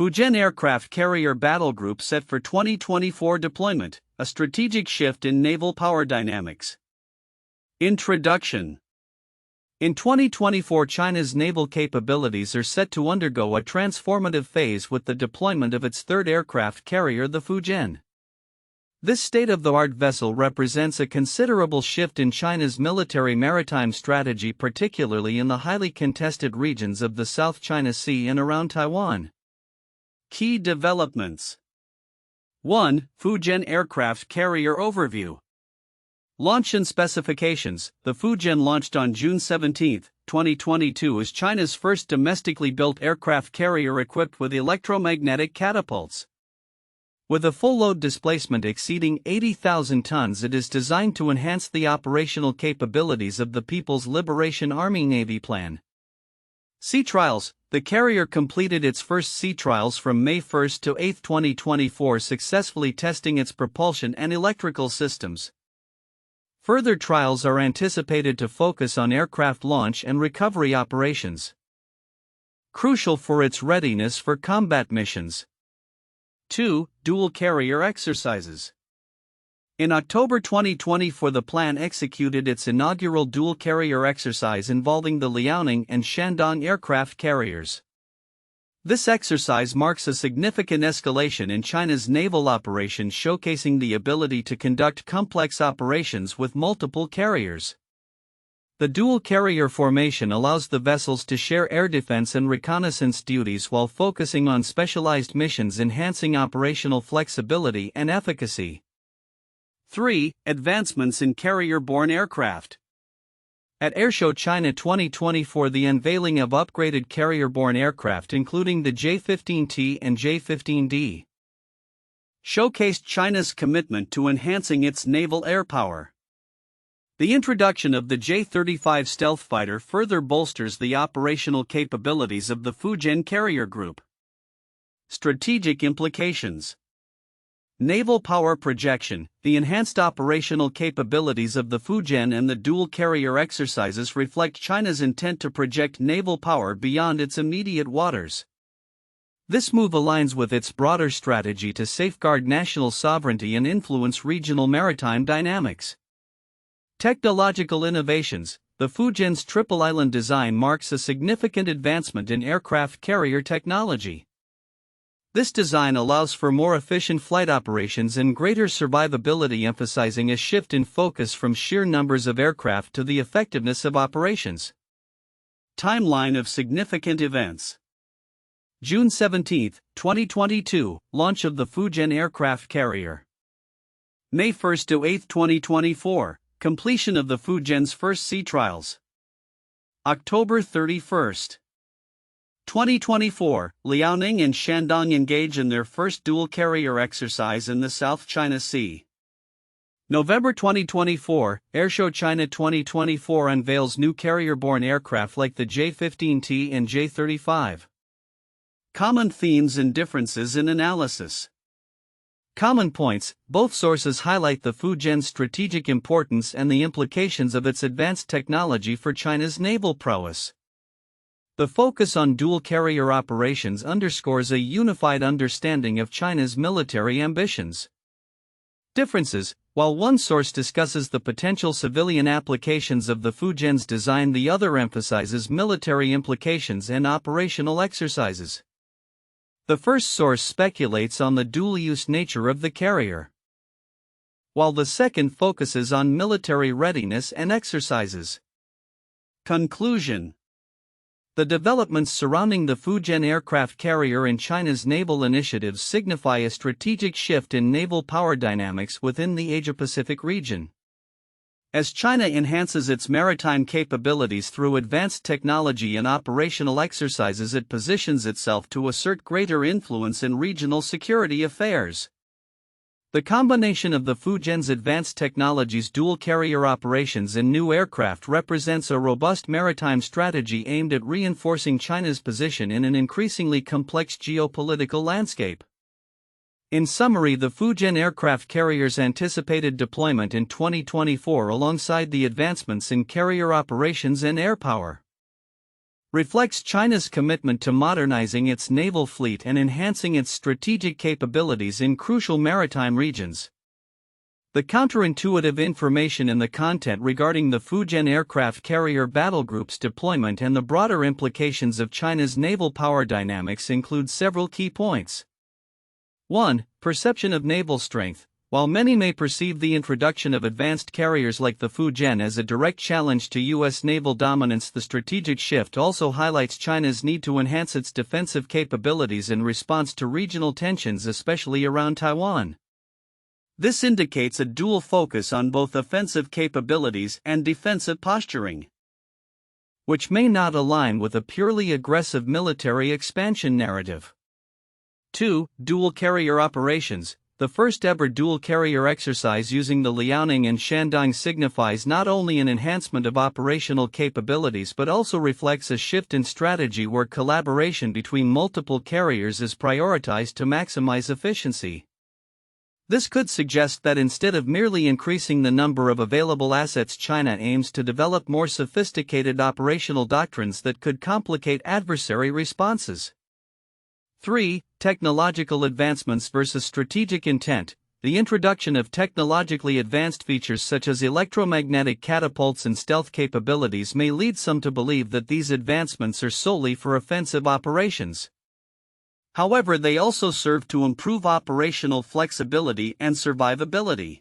Fujian aircraft carrier battle group set for 2024 deployment, a strategic shift in naval power dynamics. Introduction. In 2024, China's naval capabilities are set to undergo a transformative phase with the deployment of its third aircraft carrier, the Fujian. This state-of-the-art vessel represents a considerable shift in China's military maritime strategy, particularly in the highly contested regions of the South China Sea and around Taiwan. Key developments. 1. Fujian aircraft carrier overview. Launch and specifications. The Fujian launched on June 17, 2022 as China's first domestically built aircraft carrier equipped with electromagnetic catapults. With a full load displacement exceeding 80,000 tons, it is designed to enhance the operational capabilities of the People's Liberation Army Navy plan. Sea trials. The carrier completed its first sea trials from May 1 to 8, 2024, successfully testing its propulsion and electrical systems. Further trials are anticipated to focus on aircraft launch and recovery operations, crucial for its readiness for combat missions. 2. Dual carrier exercises. In October 2024, the plan executed its inaugural dual carrier exercise involving the Liaoning and Shandong aircraft carriers. This exercise marks a significant escalation in China's naval operations, showcasing the ability to conduct complex operations with multiple carriers. The dual carrier formation allows the vessels to share air defense and reconnaissance duties while focusing on specialized missions, enhancing operational flexibility and efficacy. 3. Advancements in carrier-borne aircraft. At Airshow China 2024, the unveiling of upgraded carrier-borne aircraft, including the J-15T and J-15D, showcased China's commitment to enhancing its naval air power. The introduction of the J-35 stealth fighter further bolsters the operational capabilities of the Fujian carrier group. Strategic implications. Naval power projection. The enhanced operational capabilities of the Fujian and the dual carrier exercises reflect China's intent to project naval power beyond its immediate waters. This move aligns with its broader strategy to safeguard national sovereignty and influence regional maritime dynamics. Technological innovations. The Fujian's triple island design marks a significant advancement in aircraft carrier technology. This design allows for more efficient flight operations and greater survivability, emphasizing a shift in focus from sheer numbers of aircraft to the effectiveness of operations. Timeline of significant events. June 17, 2022, launch of the Fujian aircraft carrier. May 1 to 8, 2024. Completion of the Fujian's first sea trials. October 31, 2024, Liaoning and Shandong engage in their first dual carrier exercise in the South China Sea. November 2024, Airshow China 2024 unveils new carrier-borne aircraft like the J-15T and J-35. Common themes and differences in analysis. Common points. Both sources highlight the Fujian's strategic importance and the implications of its advanced technology for China's naval prowess. The focus on dual carrier operations underscores a unified understanding of China's military ambitions. Differences. While one source discusses the potential civilian applications of the Fujian's design, the other emphasizes military implications and operational exercises. The first source speculates on the dual-use nature of the carrier, while the second focuses on military readiness and exercises. Conclusion. The developments surrounding the Fujian aircraft carrier and China's naval initiatives signify a strategic shift in naval power dynamics within the Asia-Pacific region. As China enhances its maritime capabilities through advanced technology and operational exercises, it positions itself to assert greater influence in regional security affairs. The combination of the Fujian's advanced technologies, dual carrier operations, and new aircraft represents a robust maritime strategy aimed at reinforcing China's position in an increasingly complex geopolitical landscape. In summary, the Fujian aircraft carrier's anticipated deployment in 2024 alongside the advancements in carrier operations and air power reflects China's commitment to modernizing its naval fleet and enhancing its strategic capabilities in crucial maritime regions. The counterintuitive information in the content regarding the Fujian aircraft carrier battle group's deployment and the broader implications of China's naval power dynamics include several key points. 1. Perception of naval strength. While many may perceive the introduction of advanced carriers like the Fujian as a direct challenge to U.S. naval dominance, the strategic shift also highlights China's need to enhance its defensive capabilities in response to regional tensions, especially around Taiwan. This indicates a dual focus on both offensive capabilities and defensive posturing, which may not align with a purely aggressive military expansion narrative. 2. Dual carrier operations. The first-ever dual-carrier exercise using the Liaoning and Shandong signifies not only an enhancement of operational capabilities but also reflects a shift in strategy where collaboration between multiple carriers is prioritized to maximize efficiency. This could suggest that instead of merely increasing the number of available assets, China aims to develop more sophisticated operational doctrines that could complicate adversary responses. 3. Technological advancements versus strategic intent. The introduction of technologically advanced features such as electromagnetic catapults and stealth capabilities may lead some to believe that these advancements are solely for offensive operations. However, they also serve to improve operational flexibility and survivability,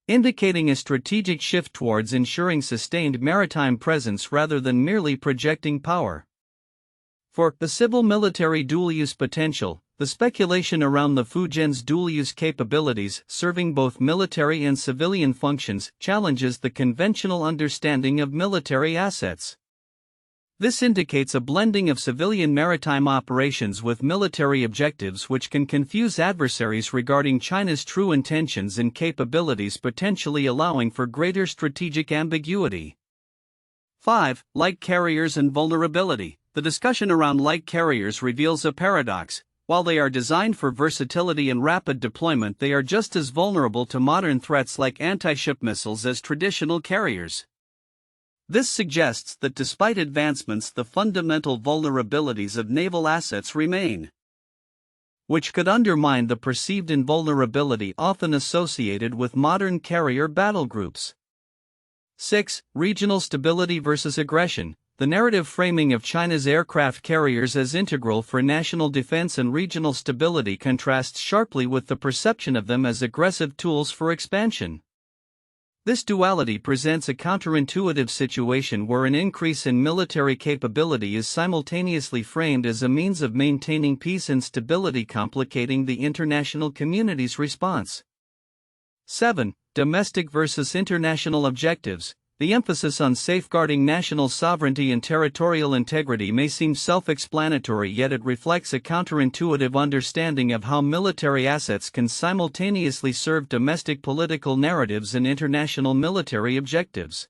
indicating a strategic shift towards ensuring sustained maritime presence rather than merely projecting power. For the civil-military dual-use potential, the speculation around the Fujian's dual-use capabilities serving both military and civilian functions challenges the conventional understanding of military assets. This indicates a blending of civilian maritime operations with military objectives, which can confuse adversaries regarding China's true intentions and capabilities, potentially allowing for greater strategic ambiguity. 5. Light carriers and vulnerability. The discussion around light carriers reveals a paradox. While they are designed for versatility and rapid deployment, they are just as vulnerable to modern threats like anti-ship missiles as traditional carriers. This suggests that despite advancements, the fundamental vulnerabilities of naval assets remain, which could undermine the perceived invulnerability often associated with modern carrier battle groups. 6. Regional stability versus aggression. The narrative framing of China's aircraft carriers as integral for national defense and regional stability contrasts sharply with the perception of them as aggressive tools for expansion. This duality presents a counterintuitive situation where an increase in military capability is simultaneously framed as a means of maintaining peace and stability, complicating the international community's response. 7. Domestic versus international objectives. The emphasis on safeguarding national sovereignty and territorial integrity may seem self-explanatory, yet it reflects a counterintuitive understanding of how military assets can simultaneously serve domestic political narratives and international military objectives.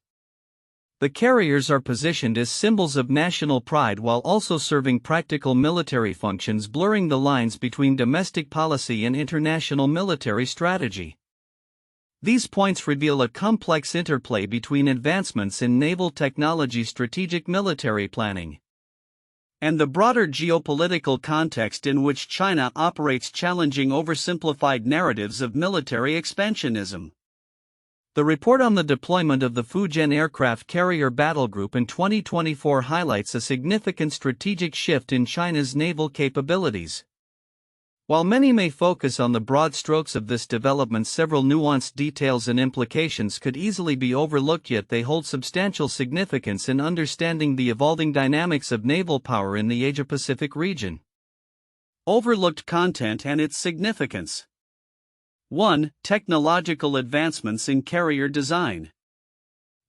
The carriers are positioned as symbols of national pride while also serving practical military functions, blurring the lines between domestic policy and international military strategy. These points reveal a complex interplay between advancements in naval technology, strategic military planning, and the broader geopolitical context in which China operates, challenging oversimplified narratives of military expansionism. The report on the deployment of the Fujian aircraft carrier battle group in 2024 highlights a significant strategic shift in China's naval capabilities. While many may focus on the broad strokes of this development, several nuanced details and implications could easily be overlooked, yet they hold substantial significance in understanding the evolving dynamics of naval power in the Asia-Pacific region. Overlooked content and its significance. 1. Technological advancements in carrier design.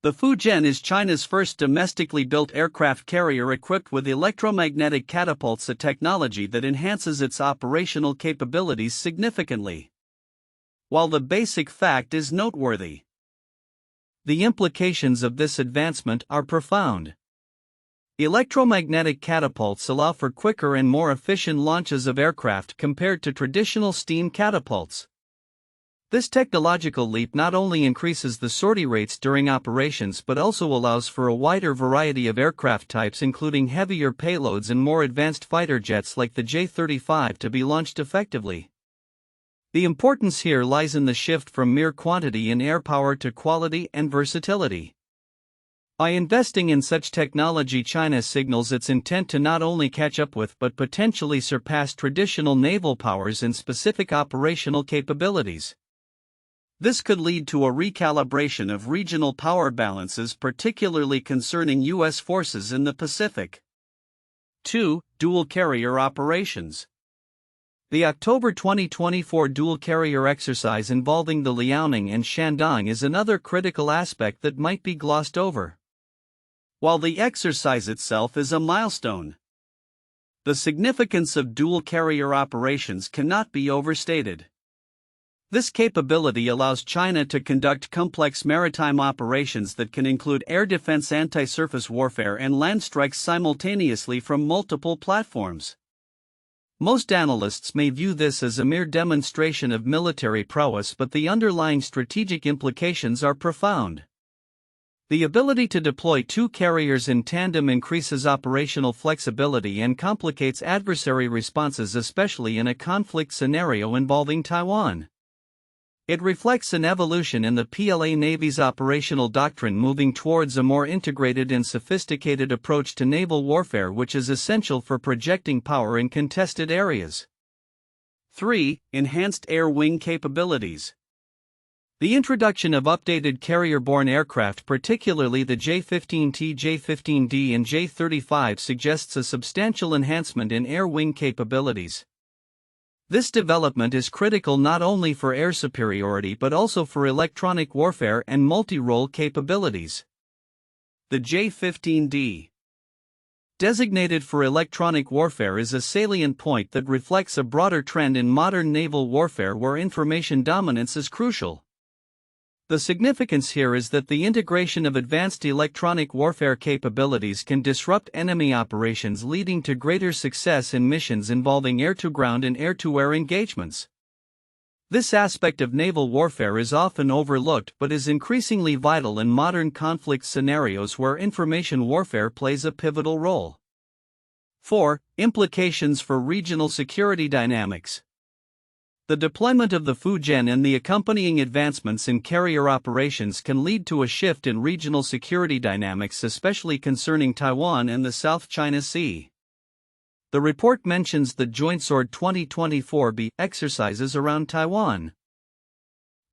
The Fujian is China's first domestically built aircraft carrier equipped with electromagnetic catapults, a technology that enhances its operational capabilities significantly. While the basic fact is noteworthy, the implications of this advancement are profound. Electromagnetic catapults allow for quicker and more efficient launches of aircraft compared to traditional steam catapults. This technological leap not only increases the sortie rates during operations but also allows for a wider variety of aircraft types, including heavier payloads and more advanced fighter jets like the J-35 to be launched effectively. The importance here lies in the shift from mere quantity in air power to quality and versatility. By investing in such technology, China signals its intent to not only catch up with but potentially surpass traditional naval powers in specific operational capabilities. This could lead to a recalibration of regional power balances, particularly concerning U.S. forces in the Pacific. 2. Dual carrier operations. The October 2024 dual carrier exercise involving the Liaoning and Shandong is another critical aspect that might be glossed over. While the exercise itself is a milestone, the significance of dual carrier operations cannot be overstated. This capability allows China to conduct complex maritime operations that can include air defense, anti-surface warfare, and land strikes simultaneously from multiple platforms. Most analysts may view this as a mere demonstration of military prowess, but the underlying strategic implications are profound. The ability to deploy two carriers in tandem increases operational flexibility and complicates adversary responses, especially in a conflict scenario involving Taiwan. It reflects an evolution in the PLA Navy's operational doctrine, moving towards a more integrated and sophisticated approach to naval warfare, which is essential for projecting power in contested areas. 3. Enhanced air wing capabilities. The introduction of updated carrier-borne aircraft, particularly the J-15T, J-15D, and J-35, suggests a substantial enhancement in air wing capabilities. This development is critical not only for air superiority but also for electronic warfare and multi-role capabilities. The J-15D, designated for electronic warfare, is a salient point that reflects a broader trend in modern naval warfare where information dominance is crucial. The significance here is that the integration of advanced electronic warfare capabilities can disrupt enemy operations, leading to greater success in missions involving air-to-ground and air-to-air engagements. This aspect of naval warfare is often overlooked but is increasingly vital in modern conflict scenarios where information warfare plays a pivotal role. 4. Implications for regional security dynamics. The deployment of the Fujian and the accompanying advancements in carrier operations can lead to a shift in regional security dynamics, especially concerning Taiwan and the South China Sea. The report mentions the Joint Sword 2024B exercises around Taiwan,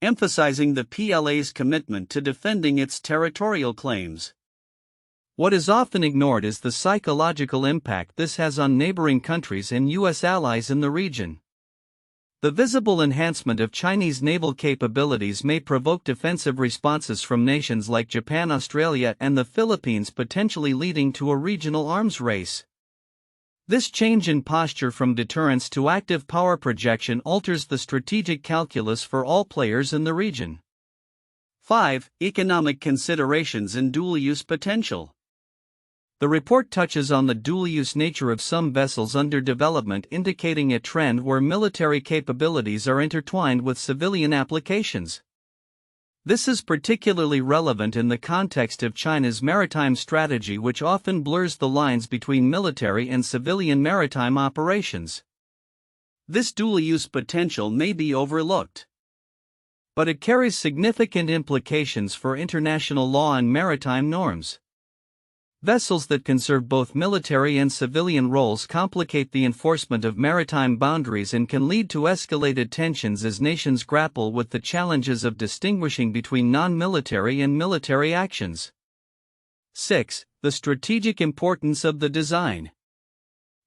emphasizing the PLA's commitment to defending its territorial claims. What is often ignored is the psychological impact this has on neighboring countries and U.S. allies in the region. The visible enhancement of Chinese naval capabilities may provoke defensive responses from nations like Japan, Australia, and the Philippines, potentially leading to a regional arms race. This change in posture from deterrence to active power projection alters the strategic calculus for all players in the region. 5. Economic considerations and dual-use potential. The report touches on the dual-use nature of some vessels under development, indicating a trend where military capabilities are intertwined with civilian applications. This is particularly relevant in the context of China's maritime strategy, which often blurs the lines between military and civilian maritime operations. This dual-use potential may be overlooked, but it carries significant implications for international law and maritime norms. Vessels that can serve both military and civilian roles complicate the enforcement of maritime boundaries and can lead to escalated tensions as nations grapple with the challenges of distinguishing between non-military and military actions. 6. The strategic importance of the design.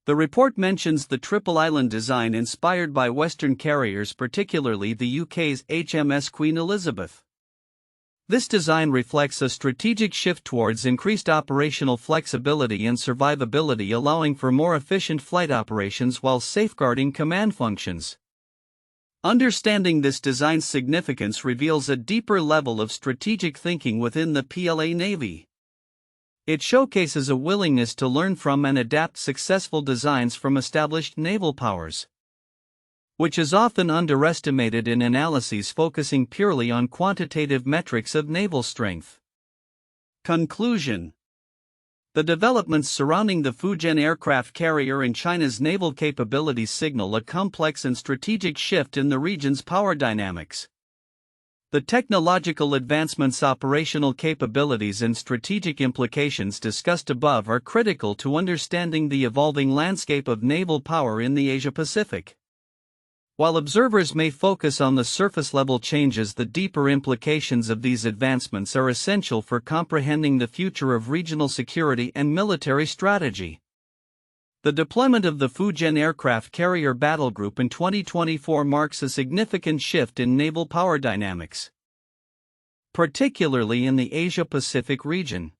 The report mentions the triple island design inspired by Western carriers, particularly the UK's HMS Queen Elizabeth. This design reflects a strategic shift towards increased operational flexibility and survivability, allowing for more efficient flight operations while safeguarding command functions. Understanding this design's significance reveals a deeper level of strategic thinking within the PLA Navy. It showcases a willingness to learn from and adapt successful designs from established naval powers. which is often underestimated in analyses focusing purely on quantitative metrics of naval strength. Conclusion: the developments surrounding the Fujian aircraft carrier and China's naval capabilities signal a complex and strategic shift in the region's power dynamics. The technological advancements, operational capabilities, and strategic implications discussed above are critical to understanding the evolving landscape of naval power in the Asia-Pacific. While observers may focus on the surface-level changes, the deeper implications of these advancements are essential for comprehending the future of regional security and military strategy. The deployment of the Fujian aircraft carrier battle group in 2024 marks a significant shift in naval power dynamics, particularly in the Asia-Pacific region.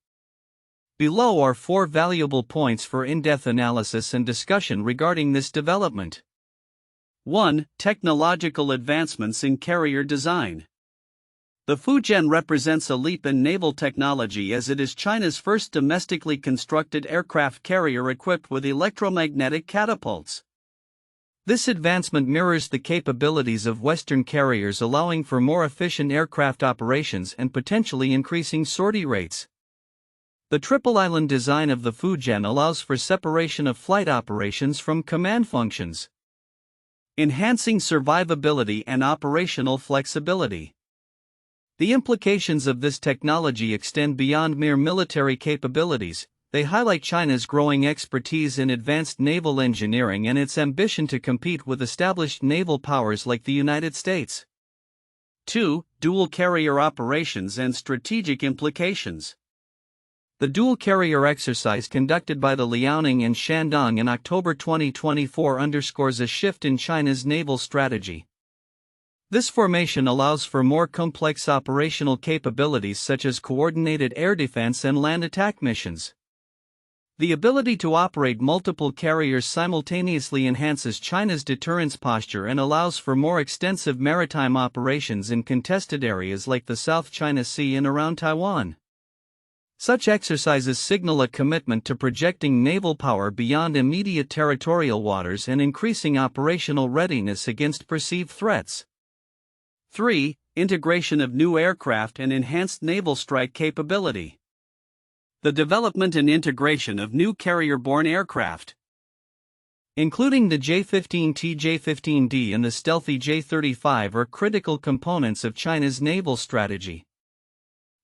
Below are 4 valuable points for in-depth analysis and discussion regarding this development. 1. Technological advancements in carrier design. The Fujian represents a leap in naval technology as it is China's first domestically constructed aircraft carrier equipped with electromagnetic catapults. This advancement mirrors the capabilities of Western carriers, allowing for more efficient aircraft operations and potentially increasing sortie rates. The triple island design of the Fujian allows for separation of flight operations from command functions, enhancing survivability and operational flexibility. The implications of this technology extend beyond mere military capabilities. They highlight China's growing expertise in advanced naval engineering and its ambition to compete with established naval powers like the United States. 2. Dual carrier operations and strategic implications. The dual carrier exercise conducted by the Liaoning and Shandong in October 2024 underscores a shift in China's naval strategy. This formation allows for more complex operational capabilities such as coordinated air defense and land attack missions. The ability to operate multiple carriers simultaneously enhances China's deterrence posture and allows for more extensive maritime operations in contested areas like the South China Sea and around Taiwan. Such exercises signal a commitment to projecting naval power beyond immediate territorial waters and increasing operational readiness against perceived threats. 3. Integration of new aircraft and enhanced naval strike capability. The development and integration of new carrier-borne aircraft, including the J-15T, J-15D, and the stealthy J-35, are critical components of China's naval strategy.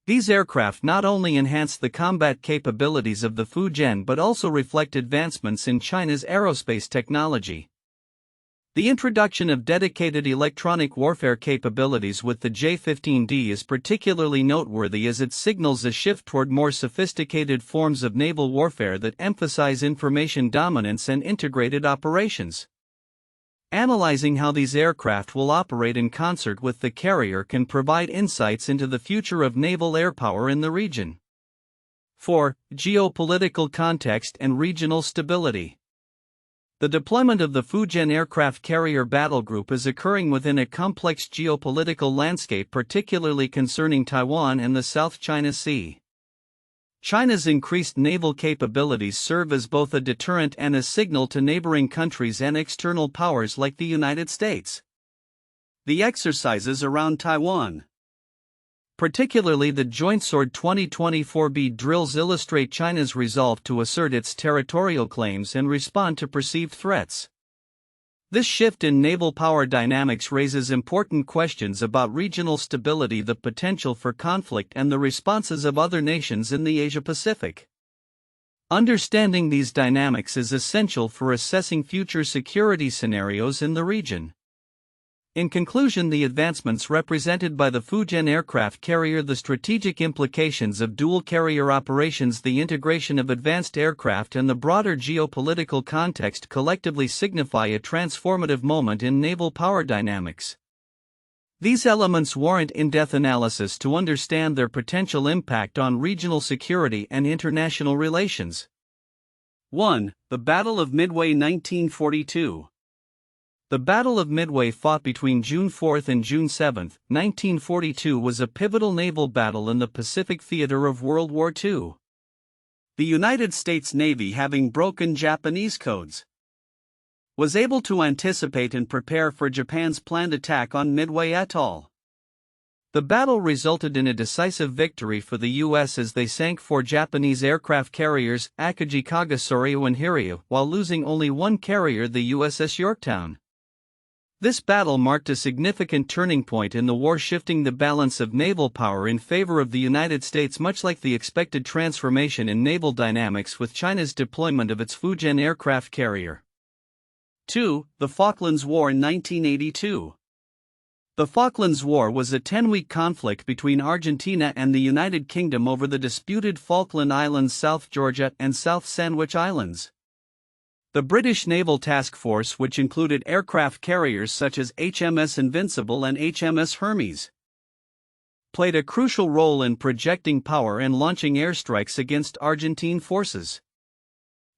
These aircraft not only enhance the combat capabilities of the Fujian but also reflect advancements in China's aerospace technology. The introduction of dedicated electronic warfare capabilities with the J-15D is particularly noteworthy as it signals a shift toward more sophisticated forms of naval warfare that emphasize information dominance and integrated operations. Analyzing how these aircraft will operate in concert with the carrier can provide insights into the future of naval air power in the region. 4. Geopolitical context and regional stability. The deployment of the Fujian aircraft carrier battle group is occurring within a complex geopolitical landscape, particularly concerning Taiwan and the South China Sea. China's increased naval capabilities serve as both a deterrent and a signal to neighboring countries and external powers like the United States. The exercises around Taiwan, particularly the Joint Sword 2024B drills, illustrate China's resolve to assert its territorial claims and respond to perceived threats. This shift in naval power dynamics raises important questions about regional stability, the potential for conflict, and the responses of other nations in the Asia-Pacific. Understanding these dynamics is essential for assessing future security scenarios in the region. In conclusion, the advancements represented by the Fujian aircraft carrier, the strategic implications of dual carrier operations, the integration of advanced aircraft, and the broader geopolitical context collectively signify a transformative moment in naval power dynamics. These elements warrant in-depth analysis to understand their potential impact on regional security and international relations. 1. The Battle of Midway, 1942. The Battle of Midway, fought between June 4 and June 7, 1942, was a pivotal naval battle in the Pacific theater of World War II. The United States Navy, having broken Japanese codes, was able to anticipate and prepare for Japan's planned attack on Midway Atoll. The battle resulted in a decisive victory for the U.S. as they sank 4 Japanese aircraft carriers, Akagi Kagasoryu and Hiryu, while losing only one carrier, the USS Yorktown. This battle marked a significant turning point in the war, shifting the balance of naval power in favor of the United States, much like the expected transformation in naval dynamics with China's deployment of its Fujian aircraft carrier. 2. The Falklands War in 1982. The Falklands War was a 10-week conflict between Argentina and the United Kingdom over the disputed Falkland Islands, South Georgia, and South Sandwich Islands. The British Naval Task Force, which included aircraft carriers such as HMS Invincible and HMS Hermes, played a crucial role in projecting power and launching airstrikes against Argentine forces.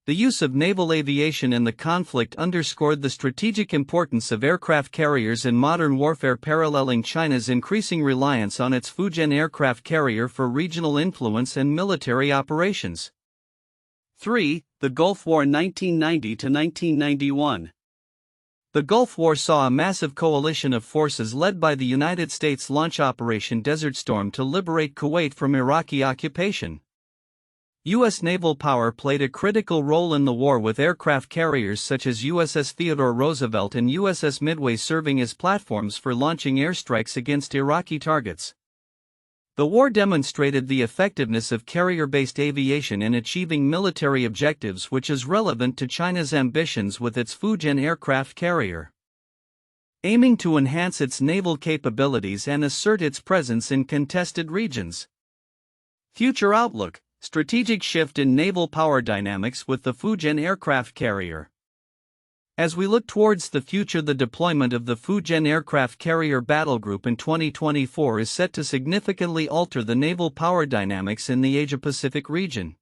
The use of naval aviation in the conflict underscored the strategic importance of aircraft carriers in modern warfare, paralleling China's increasing reliance on its Fujian aircraft carrier for regional influence and military operations. 3. The Gulf War 1990 to 1991. The Gulf War saw a massive coalition of forces led by the United States launch Operation Desert Storm to liberate Kuwait from Iraqi occupation. U.S. naval power played a critical role in the war, with aircraft carriers such as USS Theodore Roosevelt and USS Midway serving as platforms for launching airstrikes against Iraqi targets. The war demonstrated the effectiveness of carrier-based aviation in achieving military objectives, which is relevant to China's ambitions with its Fujian aircraft carrier, aiming to enhance its naval capabilities and assert its presence in contested regions. Future outlook: strategic shift in naval power dynamics with the Fujian aircraft carrier. As we look towards the future, the deployment of the Fujian aircraft carrier battle group in 2024 is set to significantly alter the naval power dynamics in the Asia-Pacific region.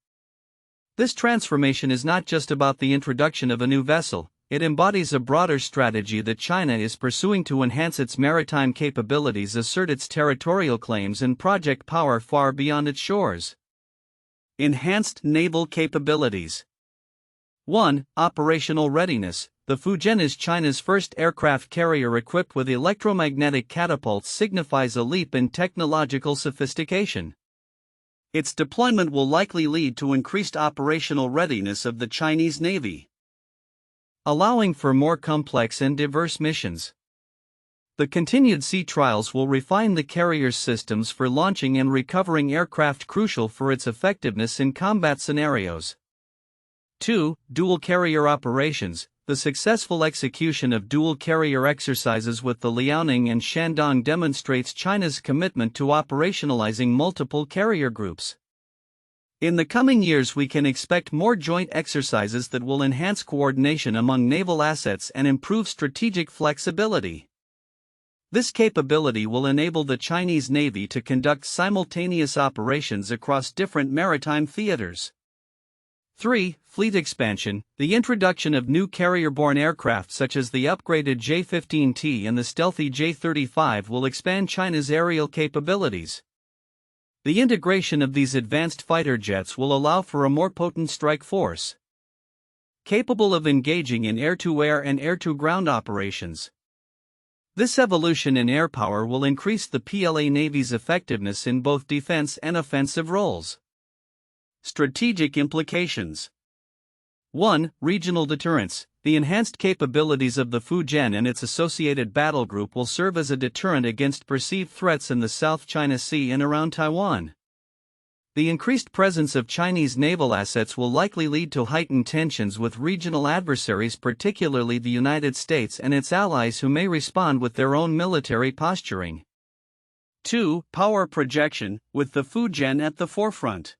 This transformation is not just about the introduction of a new vessel, it embodies a broader strategy that China is pursuing to enhance its maritime capabilities, assert its territorial claims, and project power far beyond its shores. Enhanced naval capabilities. 1. Operational readiness. The Fujian is China's first aircraft carrier equipped with electromagnetic catapults, signifies a leap in technological sophistication. Its deployment will likely lead to increased operational readiness of the Chinese Navy, allowing for more complex and diverse missions. The continued sea trials will refine the carrier's systems for launching and recovering aircraft, crucial for its effectiveness in combat scenarios. 2. Dual carrier operations. The successful execution of dual carrier exercises with the Liaoning and Shandong demonstrates China's commitment to operationalizing multiple carrier groups. In the coming years, we can expect more joint exercises that will enhance coordination among naval assets and improve strategic flexibility. This capability will enable the Chinese Navy to conduct simultaneous operations across different maritime theaters. 3. Fleet expansion. The introduction of new carrier-borne aircraft such as the upgraded J-15T and the stealthy J-35 will expand China's aerial capabilities. The integration of these advanced fighter jets will allow for a more potent strike force, capable of engaging in air-to-air and air-to-ground operations. This evolution in air power will increase the PLA Navy's effectiveness in both defense and offensive roles. Strategic implications. 1. Regional deterrence. The enhanced capabilities of the Fujian and its associated battle group will serve as a deterrent against perceived threats in the South China Sea and around Taiwan. The increased presence of Chinese naval assets will likely lead to heightened tensions with regional adversaries, particularly the United States and its allies, who may respond with their own military posturing. 2. Power projection. With the Fujian at the forefront,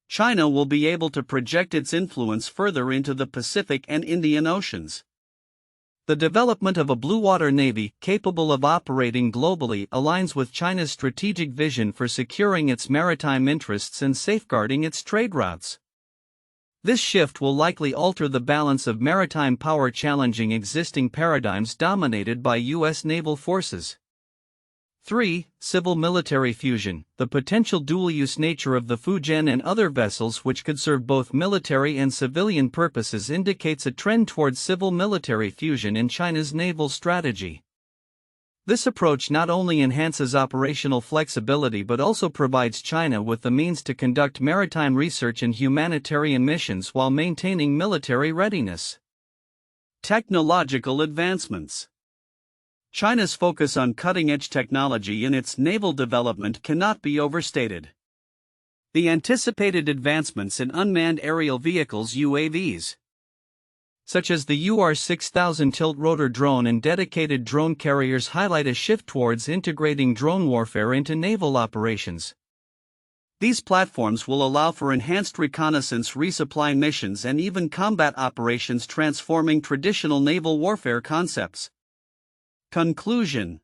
China will be able to project its influence further into the Pacific and Indian Oceans. The development of a blue water navy capable of operating globally aligns with China's strategic vision for securing its maritime interests and safeguarding its trade routes. This shift will likely alter the balance of maritime power, challenging existing paradigms dominated by U.S. naval forces. 3. Civil-military fusion. The potential dual-use nature of the Fujian and other vessels which could serve both military and civilian purposes indicates a trend towards civil-military fusion in China's naval strategy. This approach not only enhances operational flexibility but also provides China with the means to conduct maritime research and humanitarian missions while maintaining military readiness. Technological advancements. China's focus on cutting-edge technology in its naval development cannot be overstated. The anticipated advancements in unmanned aerial vehicles (UAVs), such as the UR-6000 tilt-rotor drone and dedicated drone carriers, highlight a shift towards integrating drone warfare into naval operations. These platforms will allow for enhanced reconnaissance, resupply missions, and even combat operations, transforming traditional naval warfare concepts. Conclusion.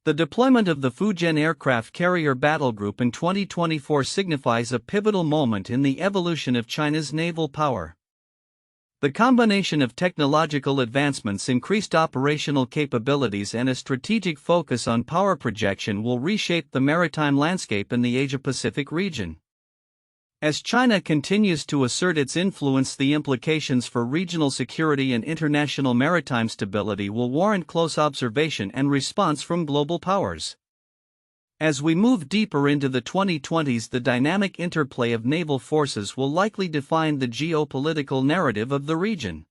The deployment of the Fujian aircraft carrier battle group in 2024 signifies a pivotal moment in the evolution of China's naval power. The combination of technological advancements, increased operational capabilities, and a strategic focus on power projection will reshape the maritime landscape in the Asia-Pacific region. As China continues to assert its influence, the implications for regional security and international maritime stability will warrant close observation and response from global powers. As we move deeper into the 2020s, the dynamic interplay of naval forces will likely define the geopolitical narrative of the region.